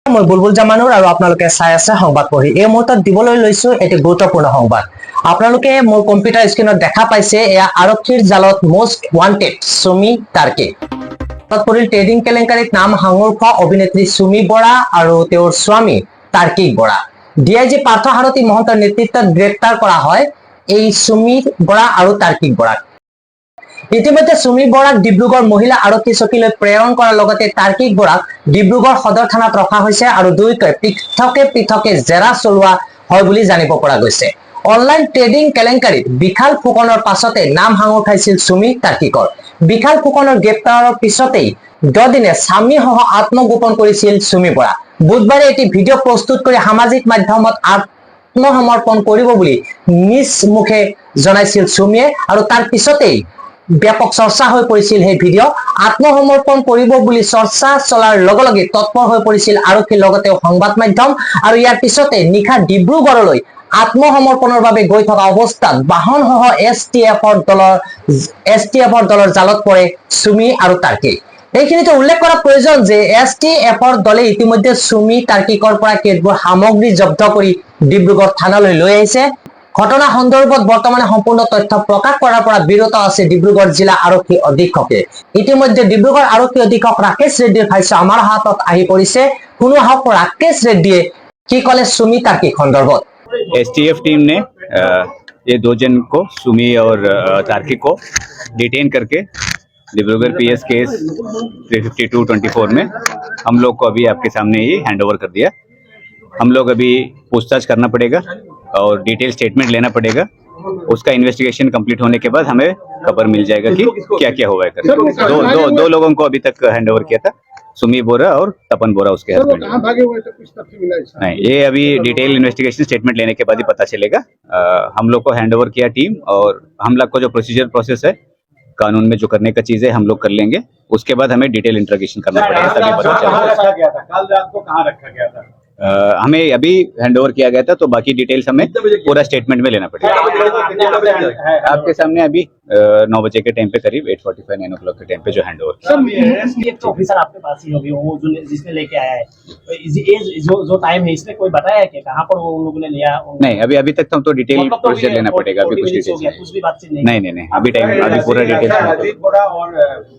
মই বুলবুল জামানুৰ আৰু আপোনালোকে চাই আছে সংবাদ পঢ়ি। এই মুহূৰ্তত দিবলৈ লৈছো এটি গুৰুত্বপূৰ্ণ সংবাদ। আপোনালোকে মোৰ কম্পিউটাৰ স্ক্ৰীনত দেখা পাইছে, এয়া আৰক্ষীৰ জালত মোষ্ট ৱান্টেড সুমি টাৰ্কি। ট্ৰেডিং কেলেংকাৰীত নাম সাঙুৰ খোৱা অভিনেত্ৰী সুমি বৰা আৰু তেওঁৰ স্বামী তাৰ্কিক বৰা। ডিআইজি পাৰ্থ সাৰথী মহন্তৰ নেতৃত্বত গ্ৰেপ্তাৰ কৰা হয় এই সুমি বৰা আৰু তাৰ্কিক বৰাক। ইতিমধ্যে সুমি বৰাক ডিব্ৰুগড় মহিলা আৰক্ষী চকীলৈ প্ৰেৰণ কৰাৰ লগতে তাৰ্কিক বৰাক ডিব্ৰুগড় সদৰ থানাত ৰখা হৈছে আৰু দুয়োকে পৃথকে জেৰা চলোৱা হয় বুলি জানিব পৰা গৈছে। অনলাইন ট্ৰেডিং কেলেংকাৰীত বিশাল ফুকনৰ পাছতে নাম সাঙুৰ খাইছিল সুমি তাৰ্কিকৰ। বিশাল ফুকনৰ গ্ৰেপ্তাৰৰ পিছতেই 10 দিনে স্বামীসহ আত্মগোপন কৰিছিল সুমি বৰা। বুধবাৰে এটি ভিডিঅ' প্ৰস্তুত কৰি সামাজিক মাধ্যমত আত্মসমৰ্পণ কৰিব বুলি নিজ মুখে জনাইছিল সুমিয়ে আৰু তাৰ পিছতেই ব্যাপক চৰ্চা হৈ পৰিছিল। সেই ভিডিঅ' আত্মসমৰ্পণ কৰিব বুলি চৰ্চা চলাৰ লগে লগে তৎপৰ হৈ পৰিছিল আৰক্ষীৰ লগতে সংবাদ মাধ্যম আৰু ইয়াৰ পিছতে নিশা ডিব্ৰুগড়লৈ আত্মসমৰ্পণৰ বাবে গৈ থকা অৱস্থাত বাহনসহ এছটিএফৰ দলৰ জালত পৰে সুমি আৰু তাৰ্কিক। এইখিনিতে উল্লেখ কৰা প্ৰয়োজন যে এছটিএফৰ দলে ইতিমধ্যে সুমি তাৰ্কিকৰ পৰা কেতবোৰ সামগ্ৰী জব্দ কৰি ডিব্ৰুগড় থানালৈ লৈ আহিছে। ঘটনা সন্দৰ্ভত বৰ্তমানে সম্পূৰ্ণ তথ্য প্ৰকাশ কৰাৰ পৰা বিৰত আছে ডিব্ৰুগড় জিলা আৰক্ষী অধীক্ষকে। ইতিমধ্যে ডিব্ৰুগড় আৰক্ষী অধীক্ষক ৰাকেশ ৰেড্ডীৰ ভাষ্য আমাৰ হাতত আহি পৰিছে। শুনো আহক ৰাকেশ ৰেড্ডীয়ে কি ক'লে সুমি তাৰ্কিক সন্দৰ্ভত। एसटीएफ टीम ने ये 2 जन को सुमी और तार्किक को डिटेन करके डिब्रूगढ़ पीएस केस 352-24 में हम लोग को अभी आपके सामने ही हैंडओवर कर दिया। हम लोग अभी पूछताछ करना पड़ेगा और डिटेल स्टेटमेंट लेना पड़ेगा। उसका इन्वेस्टिगेशन कंप्लीट होने के बाद हमें खबर मिल जाएगा कि क्या क्या हुआ है। दो लोगों को अभी तक हैंडओवर किया था, सुमी बोरा और तपन बोरा उसके हस्बैंड। नहीं, ये अभी डिटेल इन्वेस्टिगेशन स्टेटमेंट लेने के बाद ही पता चलेगा। हम लोग को हैंडओवर किया टीम और हम लोग को जो प्रोसीजर है कानून में जो करने का चीज है हम लोग कर लेंगे। उसके बाद हमें डिटेल इंट्रोगेशन करना पड़ेगा तभी पता चलेगा। कल रात को कहाँ रखा गया था? हमें अभी हैंडओवर किया गया था तो बाकी डिटेल्स हमें पूरा स्टेटमेंट में लेना पड़ेगा। आपके सामने अभी 9 बजे के टाइम पे करीब 8:45 9 o'clock के टाइम पे जो हैंडओवर ऑफिसर आपके पास ही होगी वो जो जिसने लेके आया है, जो टाइम है इसमें कोई बताया है कि कहाँ पर वो लोगों ने लिया? नहीं, अभी तक तो डिटेल प्रोसीजर लेना पड़ेगा। अभी कुछ डिटेल्स कुछ भी बातचीत नहीं अभी टाइम अभी पूरा डिटेल्स अजीत बोरा और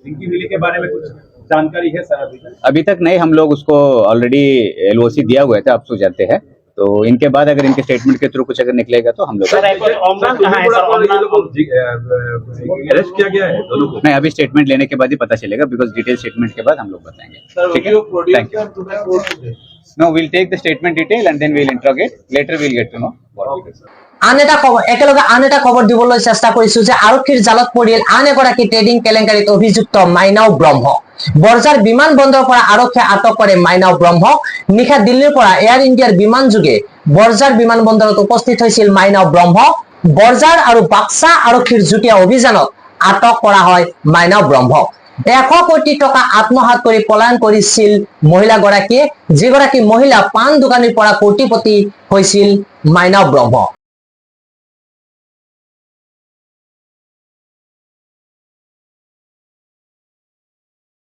रिंकी मिली के बारे में कुछ जानकारी है सर? अभी तक नहीं। हम लोग उसको ऑलरेडी एलओसी दिया हुआ था, आप तो जानते हैं। तो इनके बाद अगर इनके स्टेटमेंट के थ्रू कुछ अगर निकलेगा तो हम लोग अरेस्ट किया गया है दोनों को? नहीं, अभी स्टेटमेंट लेने के बाद ही पता चलेगा बिकॉज डिटेल स्टेटमेंट के बाद हम लोग बताएंगे। ठीक है, thank you. No, we'll take the statement detail and then we'll interrogate. Later we'll get to know what it is. আন এটা খবৰ দিবলৈ চেষ্টা কৰিছো যে আৰক্ষীৰ জালত পৰিল আন এগৰাকী ট্ৰেডিং কেলেংকাৰীত অভিযুক্ত মাইনাও ব্ৰহ্ম। বৰঝাৰ বিমান বন্দৰৰ পৰা আৰক্ষীয়ে আটক কৰে মাইনাও ব্ৰহ্মক। নিশা দিল্লীৰ পৰা এয়াৰ ইণ্ডিয়াৰ বিমান যোগে বৰঝাৰ বিমান বন্দৰত উপস্থিত হৈছিল মাইনাও ব্ৰহ্ম। বৰঝাৰ আৰু বাক্সা আৰক্ষীৰ যুটীয়া অভিযানত আটক কৰা হয় মাইনাও ব্ৰহ্মক। 100 কোটি টকা আত্মহাত কৰি পলায়ন কৰিছিল মহিলাগৰাকীয়ে, যিগৰাকী মহিলা পাণ দোকানীৰ পৰা কোটিপতি হৈছিল মাইনাও ব্ৰহ্ম।